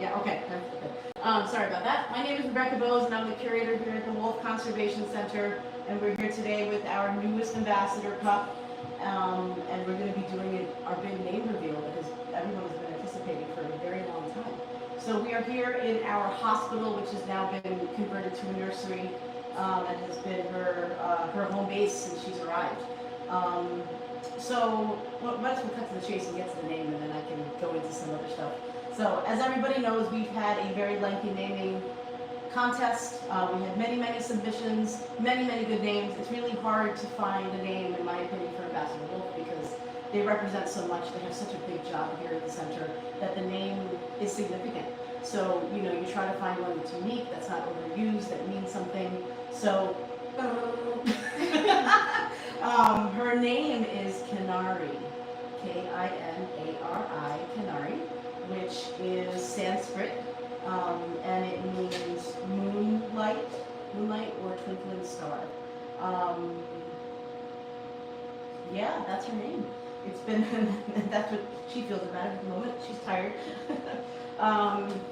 Yeah, okay. Sorry about that. My name is Rebecca Bowes, and I'm the curator here at the Wolf Conservation Center. And we're here today with our newest ambassador pup. And we're going to be doing our big name reveal because everyone has been anticipating for a very long time. So we are here in our hospital, which has now been converted to a nursery, and has been her home base since she's arrived. So let's cut to the chase and get to the name, and then I can go into some other stuff. So as everybody knows, we've had a very lengthy naming contest. We had many, many submissions, many, many good names. It's really hard to find a name, in my opinion, for Ambassador Wolf because they represent so much. They have such a big job here at the center that the name is significant. So, you know, you try to find one that's unique, that's not overused, that means something. So, her name is Kinari, K-I-N-A-R-I, Kinari, which is Sanskrit, and it means moonlight or twinkling star. Yeah, that's her name. It's been, that's what she feels about it at the moment. She's tired.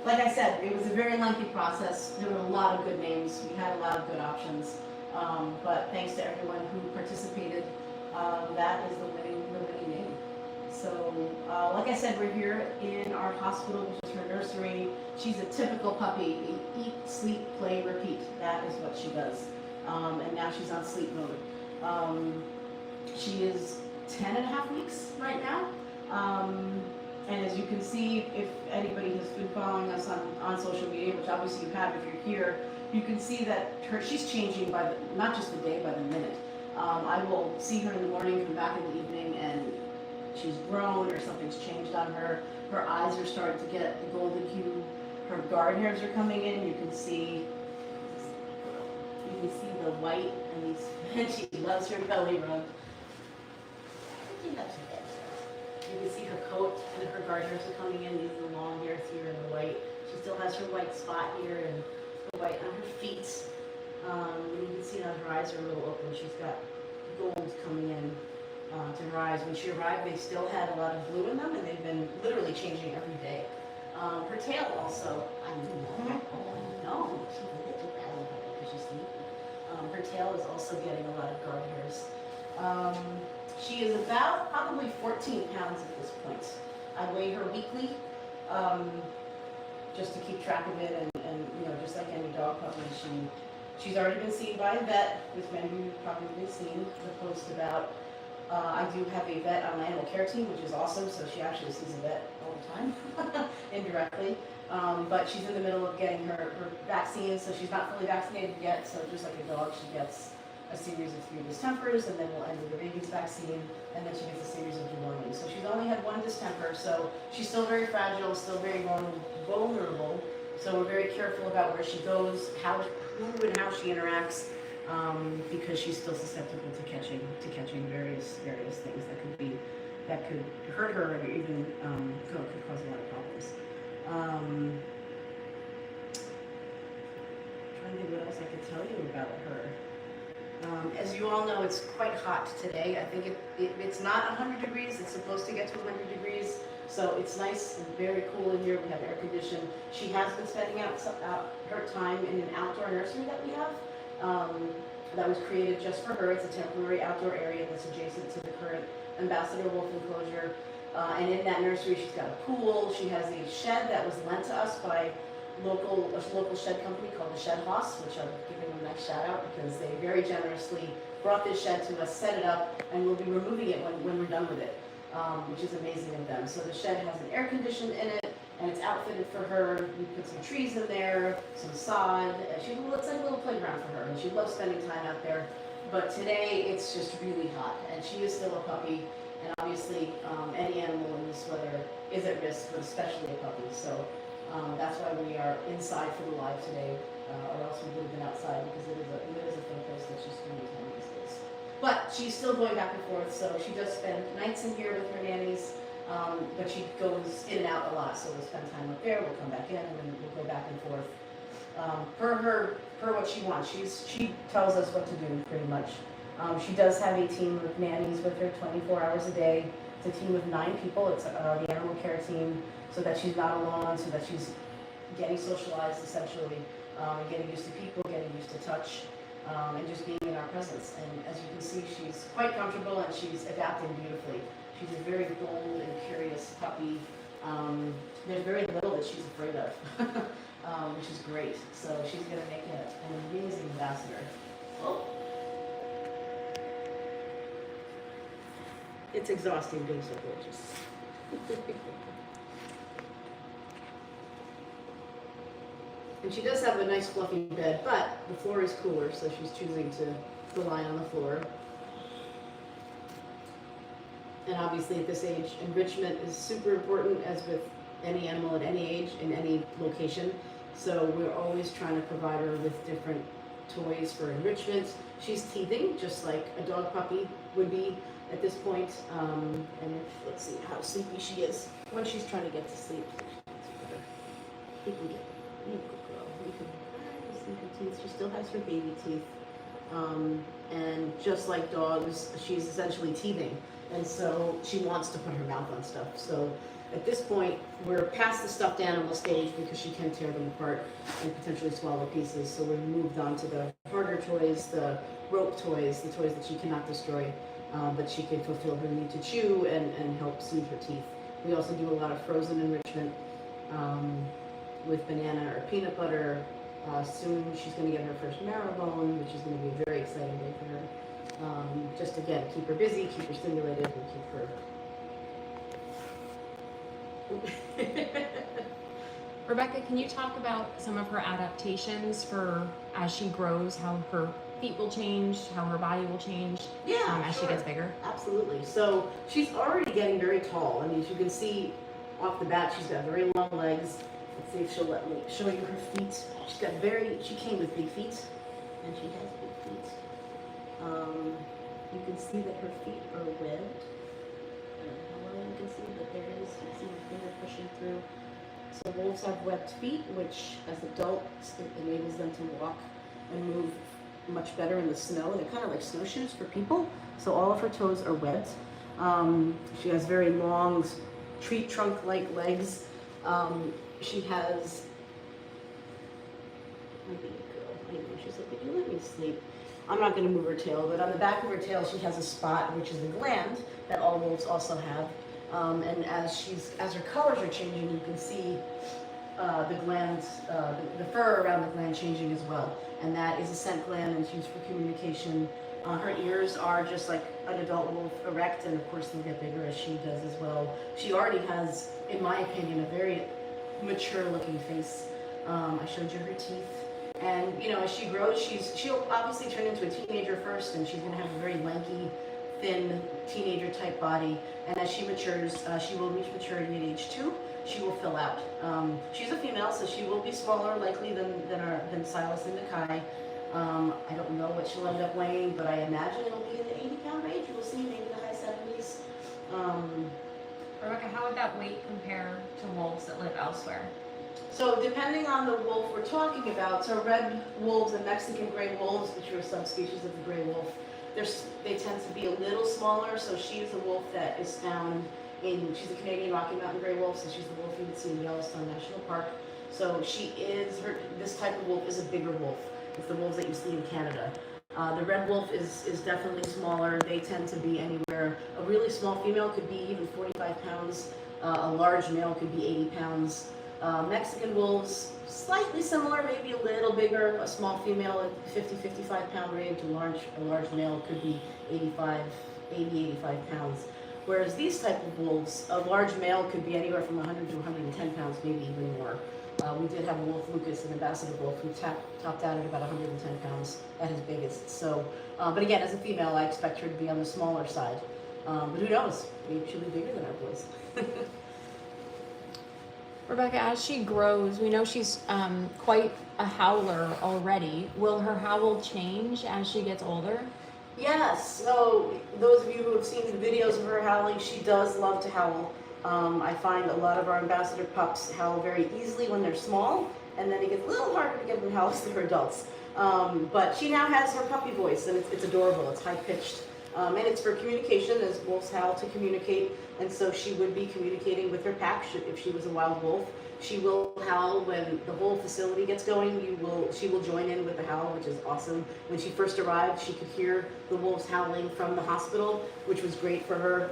Like I said, it was a very lengthy process. There were a lot of good names. We had a lot of good options. But thanks to everyone who participated, that is the winning name. So, like I said, we're here in our hospital, which is her nursery. She's a typical puppy. Eat, sleep, play, repeat. That is what she does. And now she's on sleep mode. She is 10 and a half weeks right now. And as you can see, if anybody has been following us on social media, which obviously you have if you're here, you can see that she's changing by not just the day, by the minute. I will see her in the morning, come back in the evening, and she's grown or something's changed on her. Her eyes are starting to get the golden hue. Her guard hairs are coming in. You can see the white, and she loves her belly rub. She loves her belly rub. You can see her coat and her guard hairs are coming in. These are the long hairs here and the white. She still has her white spot here and the white on her feet. You can see that her eyes are a little open. She's got gold coming in to her eyes. When she arrived, they still had a lot of blue in them, and they've been literally changing every day. Her tail also, no, she's a little belly because she's sleeping. Her tail is also getting a lot of guard hairs. She is about probably 14 pounds at this point. I weigh her weekly just to keep track of it, and you know, just like any dog puppy, she's already been seen by a vet, which many of you have probably seen the post about. I do have a vet on my animal care team, which is awesome, so she actually sees a vet all the time, indirectly. But she's in the middle of getting her vaccine, so she's not fully vaccinated yet, so just like a dog, she gets a series of 3 distempers, and then we'll end with the rabies vaccine, and then she gets a series of deworming. So she's only had 1 distemper, so she's still very fragile, still very vulnerable. So we're very careful about where she goes, who and how she interacts, because she's still susceptible to catching various things that could hurt her or even could cause a lot of problems. Trying to think what else I could tell you about her. As you all know, it's quite hot today. I think it's not 100 degrees. It's supposed to get to 100 degrees. So it's nice and very cool in here. We have air conditioning. She has been spending out her time in an outdoor nursery that we have that was created just for her. It's a temporary outdoor area that's adjacent to the current Ambassador Wolf enclosure. And in that nursery, she's got a pool. She has a shed that was lent to us by a local shed company called the Shed Hoss, which I'm giving them a nice shout out because they very generously brought this shed to us, set it up, and we'll be removing it when we're done with it. Which is amazing of them. So the shed has an air condition in it, and it's outfitted for her. We put some trees in there, some sod. It's like a little playground for her, and she loves spending time out there. But today, it's just really hot, and she is still a puppy, and obviously, any animal in this weather is at risk, but especially a puppy. So that's why we are inside for the live today, or else we would have been outside, because it is a fun place that she's spending time these days. But she's still going back and forth, so she does spend nights in here with her nannies, but she goes in and out a lot, so we'll spend time up there, we'll come back in, and then we'll go back and forth. Per what she wants. She tells us what to do, pretty much. She does have a team of nannies with her 24 hours a day. It's a team of 9 people. It's the animal care team, so that she's not alone, so that she's getting socialized essentially, getting used to people, getting used to touch, and just being in our presence. And as you can see, she's quite comfortable and she's adapting beautifully. She's a very bold and curious puppy. There's very little that she's afraid of, which is great. So she's going to make an amazing ambassador. Oh. It's exhausting being so gorgeous. And she does have a nice fluffy bed, but the floor is cooler, so she's choosing to lie on the floor. And obviously at this age, enrichment is super important, as with any animal at any age, in any location. So we're always trying to provide her with different toys for enrichment. She's teething, just like a dog puppy would be at this point. And let's see how sleepy she is when she's trying to get to sleep. You can get, you good girl. You can see her teeth. She still has her baby teeth. And just like dogs, she's essentially teething. And so she wants to put her mouth on stuff. So at this point, we're past the stuffed animal stage because she can tear them apart and potentially swallow pieces. So we've moved on to the harder toys, the rope toys, the toys that she cannot destroy, but she can fulfill her need to chew and help soothe her teeth. We also do a lot of frozen enrichment with banana or peanut butter. Soon she's going to get her first marrowbone, which is going to be a very exciting day for her. Just again, keep her busy, keep her stimulated, and keep her. Rebecca, can you talk about some of her adaptations for as she grows, how her feet will change, how her body will change as she gets bigger? Absolutely. So she's already getting very tall. I mean, as you can see off the bat, she's got very long legs. Let's see if she'll let me show you her feet. She came with big feet, and she has big feet. You can see that her feet are webbed. You can see that there is, you see her finger pushing through. So wolves have webbed feet, which as adults, it enables them to walk and move much better in the snow. They're kind of like snowshoes for people. So all of her toes are webbed. She has very long tree trunk-like legs. She has, she's like, would you let me sleep? I'm not going to move her tail, but on the back of her tail, she has a spot, which is the gland that all wolves also have. And as her colors are changing, you can see the glands, the fur around the gland changing as well. And that is a scent gland and it's used for communication. Her ears are just like an adult wolf, erect, and of course they'll get bigger as she does as well. She already has, in my opinion, a very mature looking face. I showed you her teeth. And, as she grows, she'll obviously turn into a teenager first, and she's going to have a very lanky, thin, teenager-type body. And as she matures, she will reach maturity at age 2. She will fill out. She's a female, so she will be smaller, likely, than Silas and Nakai. I don't know what she'll end up weighing, but I imagine it'll be in the 80-pound range. We'll see, maybe the high 70s. Rebecca, how would that weight compare to wolves that live elsewhere? So depending on the wolf we're talking about, so red wolves and Mexican gray wolves, which are subspecies of the gray wolf, they tend to be a little smaller. So she is a wolf that is found she's a Canadian Rocky Mountain gray wolf, so she's the wolf you would see in Yellowstone National Park. So this type of wolf is a bigger wolf. It's the wolves that you see in Canada. The red wolf is definitely smaller. They tend to be anywhere. A really small female could be even 45 pounds. A large male could be 80 pounds. Mexican wolves, slightly similar, maybe a little bigger. A small female at 50-55 pound range. A large male could be 80-85 pounds. Whereas these type of wolves, a large male could be anywhere from 100 to 110 pounds, maybe even more. We did have a wolf, Lucas, an ambassador wolf, who topped out at about 110 pounds at his biggest. So, but again, as a female, I expect her to be on the smaller side. But who knows? Maybe she'll be bigger than our boys. Rebecca, as she grows, we know she's quite a howler already. Will her howl change as she gets older? Yes. So those of you who have seen the videos of her howling, she does love to howl. I find a lot of our ambassador pups howl very easily when they're small, and then it gets a little harder to get them to howl as they're adults. But she now has her puppy voice, and it's adorable. It's high-pitched, and it's for communication, as wolves howl to communicate. and so she would be communicating with her pack if she was a wild wolf. She will howl when the whole facility gets going. She will join in with the howl, which is awesome. When she first arrived, she could hear the wolves howling from the hospital, which was great for her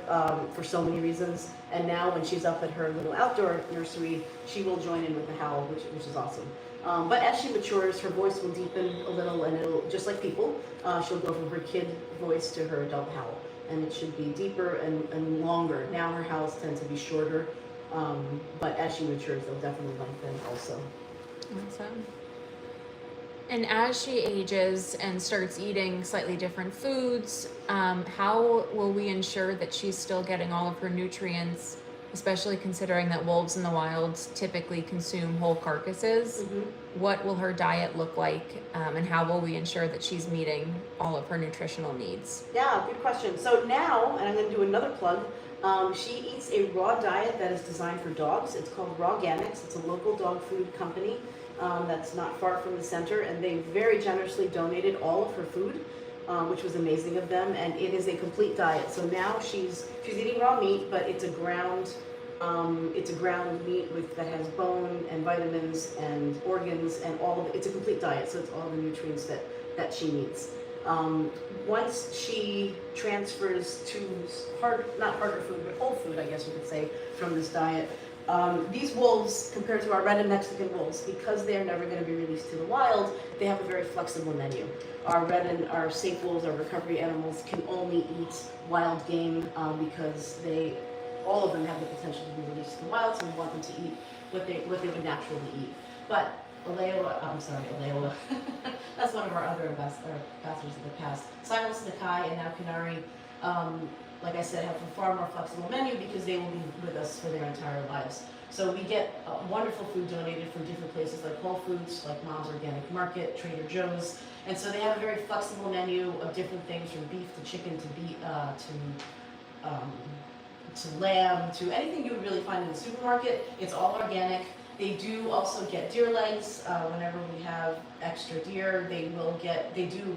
for so many reasons. And now when she's up at her little outdoor nursery, she will join in with the howl, which is awesome. But as she matures, her voice will deepen a little, and it'll, just like people, she'll go from her kid voice to her adult howl. And it should be deeper and longer. Now her howls tend to be shorter. But as she matures, they'll definitely lengthen also. Awesome. And as she ages and starts eating slightly different foods, how will we ensure that she's still getting all of her nutrients, especially considering that wolves in the wild typically consume whole carcasses? Mm-hmm. What will her diet look like, and how will we ensure that she's meeting all of her nutritional needs? Yeah, good question. So now, and I'm going to do another plug, she eats a raw diet that is designed for dogs. It's called Rawganics. It's a local dog food company that's not far from the center, and they very generously donated all of her food, which was amazing of them. And it is a complete diet. So now she's eating raw meat, but it's a ground meat that has bone and vitamins and organs and all of it. It's a complete diet, so it's all the nutrients that she needs. Once she transfers to not harder food, but whole food, I guess you could say, from this diet, these wolves, compared to our red and Mexican wolves, because they are never going to be released to the wild, they have a very flexible menu. Our red and our safe wolves, our recovery animals, can only eat wild game because all of them have the potential to be released to the wild, so we want them to eat what they would naturally eat. But Aleola, that's one of our other ambassadors of the past. Silas, Nakai, and now Kinari, like I said, have a far more flexible menu because they will be with us for their entire lives. So we get wonderful food donated from different places like Whole Foods, like Mom's Organic Market, Trader Joe's, and so they have a very flexible menu of different things from beef to chicken to lamb to anything you would really find in the supermarket. It's all organic. They do also get deer legs whenever we have extra deer.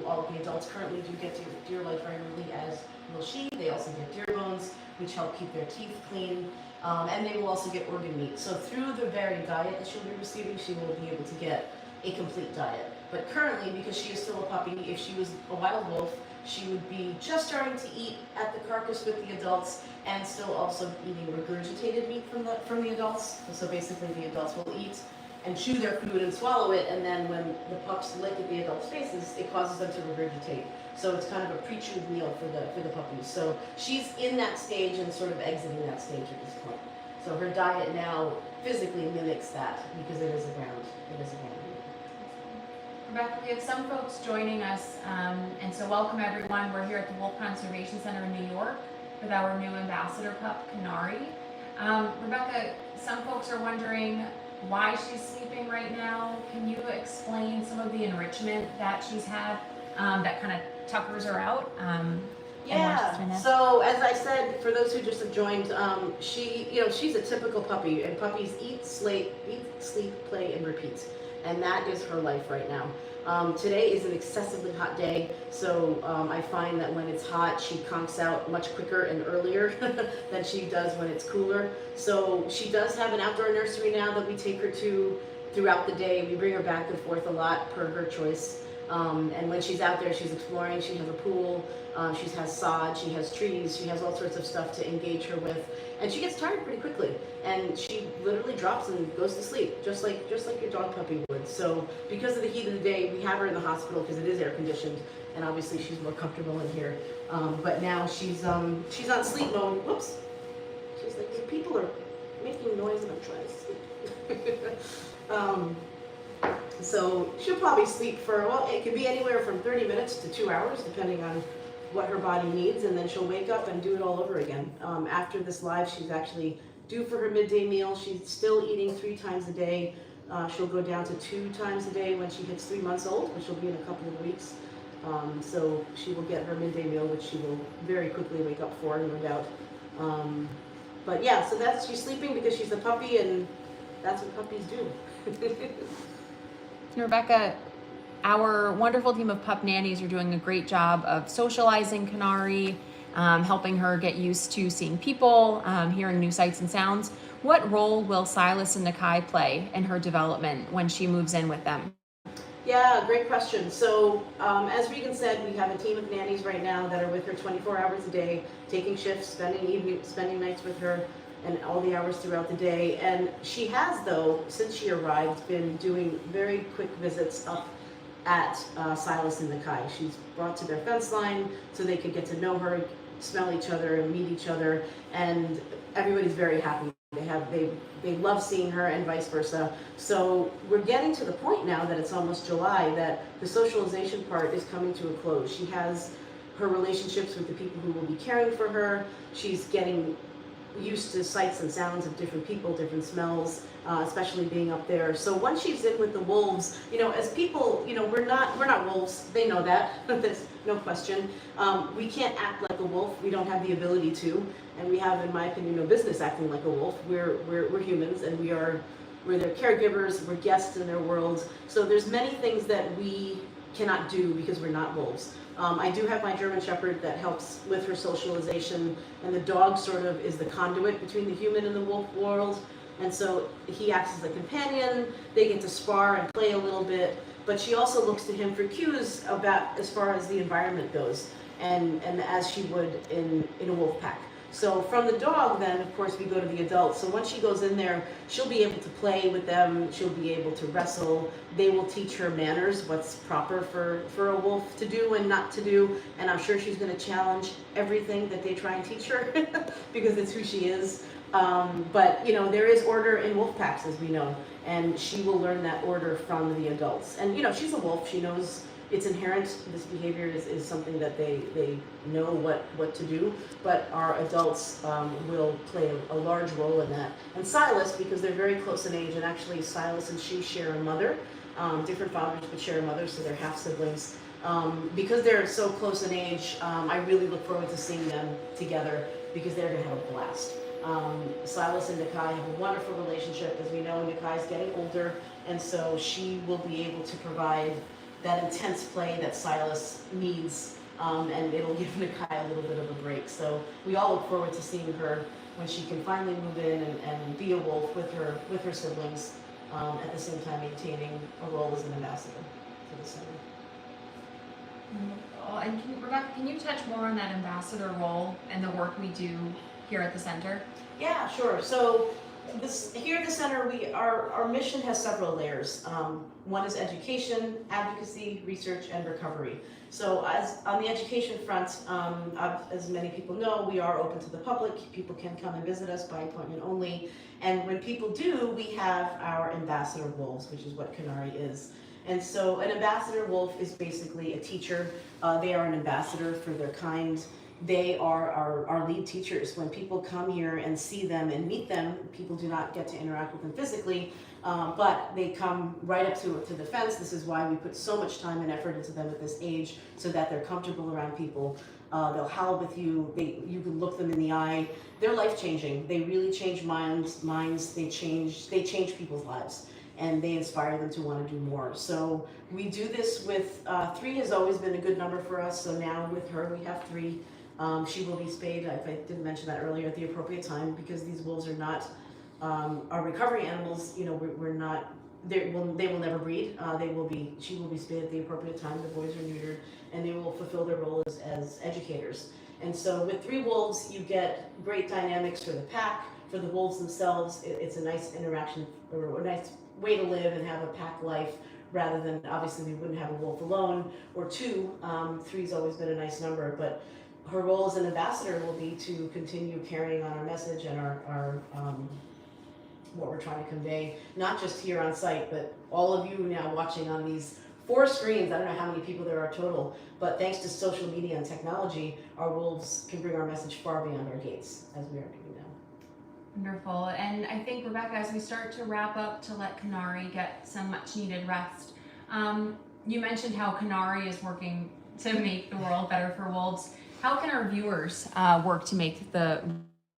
All the adults currently do get deer legs regularly, as will she. They also get deer bones, which help keep their teeth clean. And they will also get organ meat. So through the varied diet that she'll be receiving, she will be able to get a complete diet. But currently, because she is still a puppy, if she was a wild wolf, she would be just starting to eat at the carcass with the adults and still also eating regurgitated meat from the adults. So basically the adults will eat and chew their food and swallow it, and then when the pups lick at the adults' faces, it causes them to regurgitate. So it's kind of a pre-chewed meal for the puppies. So she's in that stage and sort of exiting that stage at this point. So her diet now physically mimics that because it is a ground meat. Rebecca, we have some folks joining us, and so welcome everyone. We're here at the Wolf Conservation Center in New York with our new ambassador pup, Kinari. Rebecca, some folks are wondering why she's sleeping right now. Can you explain some of the enrichment that she's had that kind of tuckers her out? Yeah, so as I said, for those who just have joined, she's a typical puppy, and puppies eat, sleep, play, and repeat. And that is her life right now. Today is an excessively hot day, so I find that when it's hot, she conks out much quicker and earlier than she does when it's cooler. So she does have an outdoor nursery now that we take her to throughout the day. We bring her back and forth a lot per her choice. And when she's out there, she's exploring. She has a pool, she has sod, she has trees, she has all sorts of stuff to engage her with. And she gets tired pretty quickly, and she literally drops and goes to sleep, just like your dog puppy would. So because of the heat of the day, we have her in the hospital because it is air conditioned, and obviously she's more comfortable in here. But now she's on sleep mode. Whoops! She's like, the people are making noise and I'm trying to sleep. So she'll probably sleep for, it could be anywhere from 30 minutes to 2 hours, depending on what her body needs, and then she'll wake up and do it all over again. After this live, she's actually due for her midday meal. She's still eating 3 times a day. She'll go down to 2 times a day when she hits 3 months old, which will be in a couple of weeks. So she will get her midday meal, which she will very quickly wake up for, no doubt. But yeah, so she's sleeping because she's a puppy, and that's what puppies do. Rebecca, our wonderful team of pup nannies are doing a great job of socializing Kinari, helping her get used to seeing people, hearing new sights and sounds. What role will Silas and Nakai play in her development when she moves in with them? Yeah, great question. So, as Regan said, we have a team of nannies right now that are with her 24 hours a day, taking shifts, spending nights with her, and all the hours throughout the day. And she has, though, since she arrived, been doing very quick visits up at Silas and Nakai. She's brought to their fence line so they could get to know her, smell each other, and meet each other, and everybody's very happy. They love seeing her and vice versa. So we're getting to the point now that it's almost July that the socialization part is coming to a close. She has her relationships with the people who will be caring for her. She's getting used to sights and sounds of different people, different smells, especially being up there. So once she's in with the wolves, as people, we're not wolves. They know that. There's no question. We can't act like a wolf. We don't have the ability to, and we have, in my opinion, no business acting like a wolf. We're humans, and we're their caregivers. We're guests in their worlds. So there's many things that we cannot do because we're not wolves. I do have my German Shepherd that helps with her socialization, and the dog sort of is the conduit between the human and the wolf world, and so he acts as a companion. They get to spar and play a little bit, but she also looks to him for cues about as far as the environment goes, and as she would in a wolf pack. So from the dog, then, of course, we go to the adults. So once she goes in there, she'll be able to play with them. She'll be able to wrestle. They will teach her manners, what's proper for a wolf to do and not to do. And I'm sure she's going to challenge everything that they try and teach her because it's who she is. But, there is order in wolf packs, as we know. And she will learn that order from the adults. And, she's a wolf. She knows it's inherent. This behavior is something that they know what to do, but our adults will play a large role in that. And Silas, because they're very close in age, and actually Silas and she share a mother, different fathers but share a mother, so they're half siblings. Because they're so close in age, I really look forward to seeing them together because they're going to have a blast. Silas and Nakai have a wonderful relationship. As we know, Nakai's getting older, and so she will be able to provide that intense play that Silas needs, and it'll give Nakai a little bit of a break. So we all look forward to seeing her when she can finally move in and be a wolf with her siblings, at the same time maintaining a role as an ambassador for the center. And Rebecca, can you touch more on that ambassador role and the work we do here at the center? Yeah, sure. So here at the center, our mission has several layers. One is education, advocacy, research, and recovery. So as on the education front, as many people know, we are open to the public. People can come and visit us by appointment only. And when people do, we have our ambassador wolves, which is what Kinari is. And so an ambassador wolf is basically a teacher. They are an ambassador for their kind. They are our lead teachers. When people come here and see them and meet them, people do not get to interact with them physically, but they come right up to the fence. This is why we put so much time and effort into them at this age, so that they're comfortable around people. They'll howl with you. You can look them in the eye. They're life-changing. They really change minds. They change people's lives, and they inspire them to want to do more. So we do this with 3 has always been a good number for us. So now with her, we have 3. She will be spayed, if I didn't mention that earlier, at the appropriate time, because these wolves are not our recovery animals. We're not. They will never breed. She will be spayed at the appropriate time. The boys are neutered, and they will fulfill their role as educators. And so with 3 wolves, you get great dynamics for the pack, for the wolves themselves. It's a nice interaction, or a nice way to live and have a pack life, rather than, obviously we wouldn't have a wolf alone, or 2. 3's always been a nice number, but her role as an ambassador will be to continue carrying on our message and our what we're trying to convey, not just here on site, but all of you now watching on these 4 screens. I don't know how many people there are total, but thanks to social media and technology, our wolves can bring our message far beyond our gates, as we are doing now. Wonderful. And I think, Rebecca, as we start to wrap up to let Kinari get some much needed rest, you mentioned how Kinari is working to make the world better for wolves. How can our viewers work to make the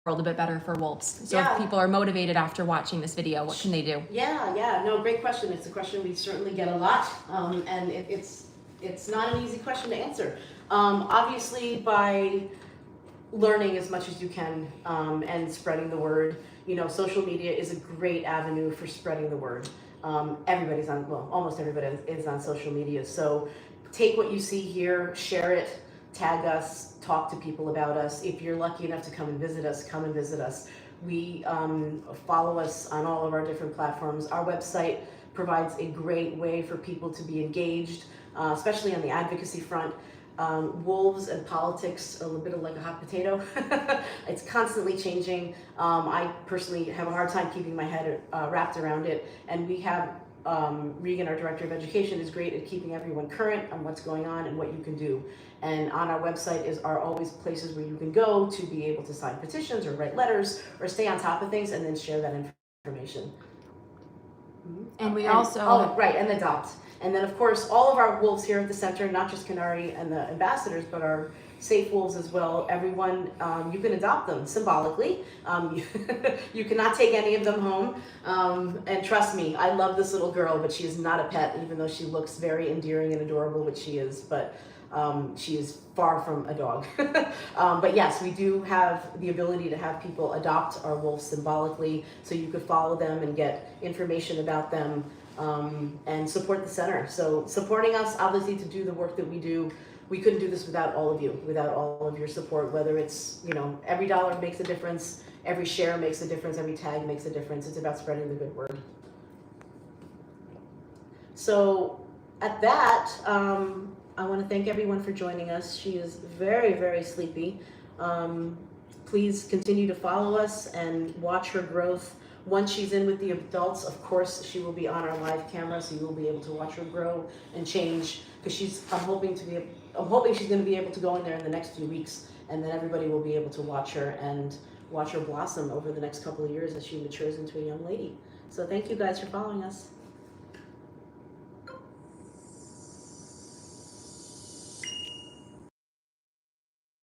world a bit better for wolves? So if people are motivated after watching this video, what can they do? No, great question. It's a question we certainly get a lot, and it's not an easy question to answer. Obviously, by learning as much as you can, and spreading the word. You know, social media is a great avenue for spreading the word. Everybody's on, well, almost everybody is on social media. So take what you see here, share it, tag us, talk to people about us. If you're lucky enough to come and visit us, come and visit us. We follow us on all of our different platforms. Our website provides a great way for people to be engaged, especially on the advocacy front. Wolves and politics are a little bit of like a hot potato. It's constantly changing. I personally have a hard time keeping my head wrapped around it, and we have Regan, our director of education, is great at keeping everyone current on what's going on and what you can do. And on our website are always places where you can go to be able to sign petitions or write letters or stay on top of things and then share that information. And we also... Oh, right, and adopt. And then, of course, all of our wolves here at the center, not just Kinari and the ambassadors, but our safe wolves as well. Everyone, you can adopt them symbolically. You cannot take any of them home. And trust me, I love this little girl, but she is not a pet, even though she looks very endearing and adorable, which she is. But she is far from a dog. But yes, we do have the ability to have people adopt our wolves symbolically, so you could follow them and get information about them, and support the center. So supporting us, obviously, to do the work that we do, we couldn't do this without all of you, without all of your support, whether it's, you know, every dollar makes a difference, every share makes a difference, every tag makes a difference. It's about spreading the good word. So at that, I want to thank everyone for joining us. She is very, very sleepy. Please continue to follow us and watch her growth. Once she's in with the adults, of course, she will be on our live camera, so you will be able to watch her grow and change. Because I'm hoping she's going to be able to go in there in the next few weeks, and then everybody will be able to watch her and watch her blossom over the next couple of years as she matures into a young lady. So thank you guys for following us.